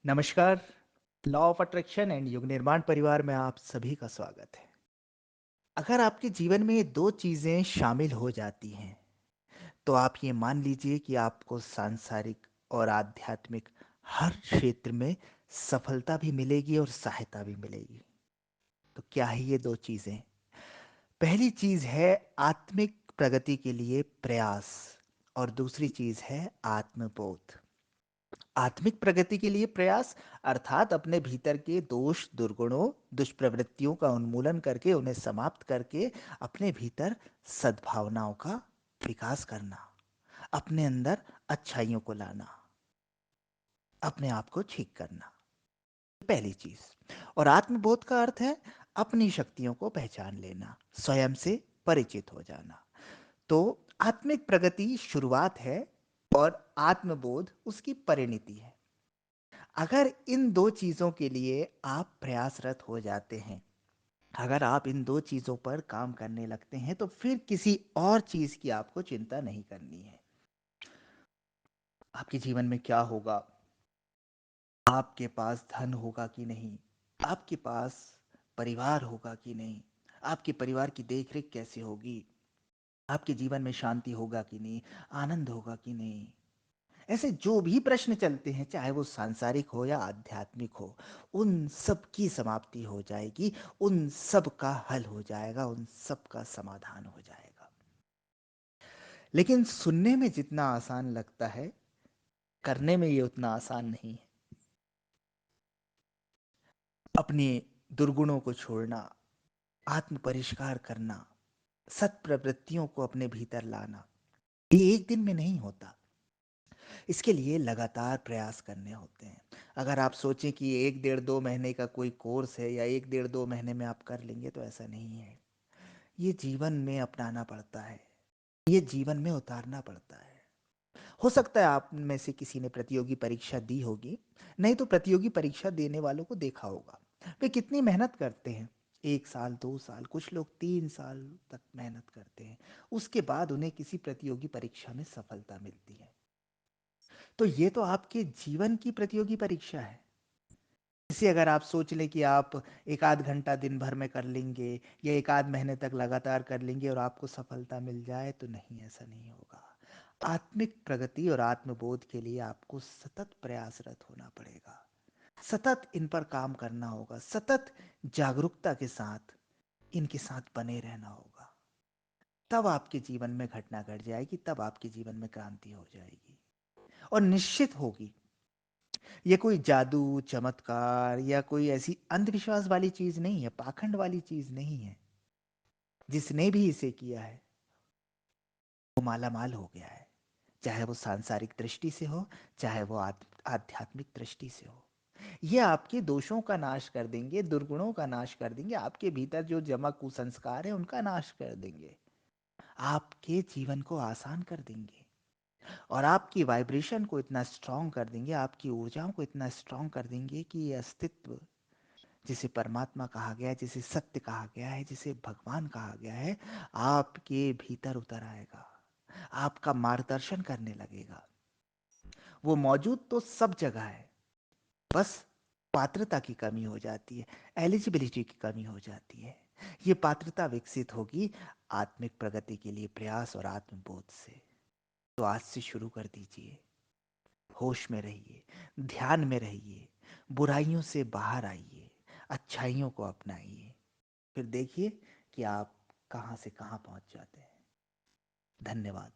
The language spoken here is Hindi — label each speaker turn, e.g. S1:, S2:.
S1: नमस्कार। लॉ ऑफ अट्रैक्शन एंड युग निर्माण परिवार में आप सभी का स्वागत है। अगर आपके जीवन में ये दो चीजें शामिल हो जाती हैं तो आप ये मान लीजिए कि आपको सांसारिक और आध्यात्मिक हर क्षेत्र में सफलता भी मिलेगी और सहायता भी मिलेगी। तो क्या है ये दो चीजें? पहली चीज है आत्मिक प्रगति के लिए प्रयास और दूसरी चीज है आत्मबोध। आत्मिक प्रगति के लिए प्रयास अर्थात अपने भीतर के दोष दुर्गुणों दुष्प्रवृत्तियों का उन्मूलन करके उन्हें समाप्त करके अपने भीतर सद्भावनाओं का विकास करना, अपने अंदर अच्छाइयों को लाना, अपने आप को ठीक करना, पहली चीज। और आत्मबोध का अर्थ है अपनी शक्तियों को पहचान लेना, स्वयं से परिचित हो जाना। तो आत्मिक प्रगति शुरुआत है और आत्मबोध उसकी परिणति है। अगर इन दो चीजों के लिए आप प्रयासरत हो जाते हैं, अगर आप इन दो चीजों पर काम करने लगते हैं तो फिर किसी और चीज की आपको चिंता नहीं करनी है। आपके जीवन में क्या होगा, आपके पास धन होगा कि नहीं, आपके पास परिवार होगा कि नहीं, आपके परिवार की देखरेख कैसे होगी, आपके जीवन में शांति होगा कि नहीं, आनंद होगा कि नहीं, ऐसे जो भी प्रश्न चलते हैं चाहे वो सांसारिक हो या आध्यात्मिक हो, उन सब की समाप्ति हो जाएगी, उन सब का हल हो जाएगा, उन सब का समाधान हो जाएगा। लेकिन सुनने में जितना आसान लगता है, करने में ये उतना आसान नहीं है। अपने दुर्गुणों को छोड़ना, आत्म परिष्कार करना, सत प्रवृत्तियों को अपने भीतर लाना, ये एक दिन में नहीं होता। इसके लिए लगातार प्रयास करने होते हैं। अगर आप सोचें कि एक डेढ़ दो महीने का कोई कोर्स है या एक डेढ़ दो महीने में आप कर लेंगे, तो ऐसा नहीं है। ये जीवन में अपनाना पड़ता है, ये जीवन में उतारना पड़ता है। हो सकता है आप में से किसी ने प्रतियोगी परीक्षा दी होगी, नहीं तो प्रतियोगी परीक्षा देने वालों को देखा होगा। वे कितनी मेहनत करते हैं, 1 साल 2 साल, कुछ लोग 3 साल तक मेहनत करते हैं, उसके बाद उन्हें किसी प्रतियोगी परीक्षा में सफलता मिलती है। तो ये तो आपके जीवन की प्रतियोगी परीक्षा है। इसे अगर आप सोच लें कि आप एक आध घंटा दिन भर में कर लेंगे या एक आध महीने तक लगातार कर लेंगे और आपको सफलता मिल जाए, तो नहीं, ऐसा नहीं होगा। आत्मिक प्रगति और आत्मबोध के लिए आपको सतत प्रयासरत होना पड़ेगा, सतत इन पर काम करना होगा, सतत जागरूकता के साथ इनके साथ बने रहना होगा। तब आपके जीवन में घटना घट जाएगी, तब आपके जीवन में क्रांति हो जाएगी और निश्चित होगी। ये कोई जादू चमत्कार या कोई ऐसी अंधविश्वास वाली चीज नहीं है, पाखंड वाली चीज नहीं है। जिसने भी इसे किया है वो माला माल हो गया है, चाहे वो सांसारिक दृष्टि से हो, चाहे वो आध्यात्मिक दृष्टि से हो। ये आपके दोषों का नाश कर देंगे, दुर्गुणों का नाश कर देंगे, आपके भीतर जो जमा कुसंस्कार है उनका नाश कर देंगे, आपके जीवन को आसान कर देंगे और आपकी वाइब्रेशन को इतना स्ट्रांग कर देंगे, आपकी ऊर्जाओं को इतना स्ट्रांग कर देंगे कि ये अस्तित्व जिसे परमात्मा कहा गया है, जिसे सत्य कहा गया है, जिसे भगवान कहा गया है, आपके भीतर उतर आएगा, आपका मार्गदर्शन करने लगेगा। वो मौजूद तो सब जगह है, बस पात्रता की कमी हो जाती है, एलिजिबिलिटी की कमी हो जाती है। ये पात्रता विकसित होगी आत्मिक प्रगति के लिए प्रयास और आत्मबोध से। तो आज से शुरू कर दीजिए, होश में रहिए, ध्यान में रहिए, बुराइयों से बाहर आइए, अच्छाइयों को अपनाइए, फिर देखिए कि आप कहाँ से कहाँ पहुंच जाते हैं। धन्यवाद।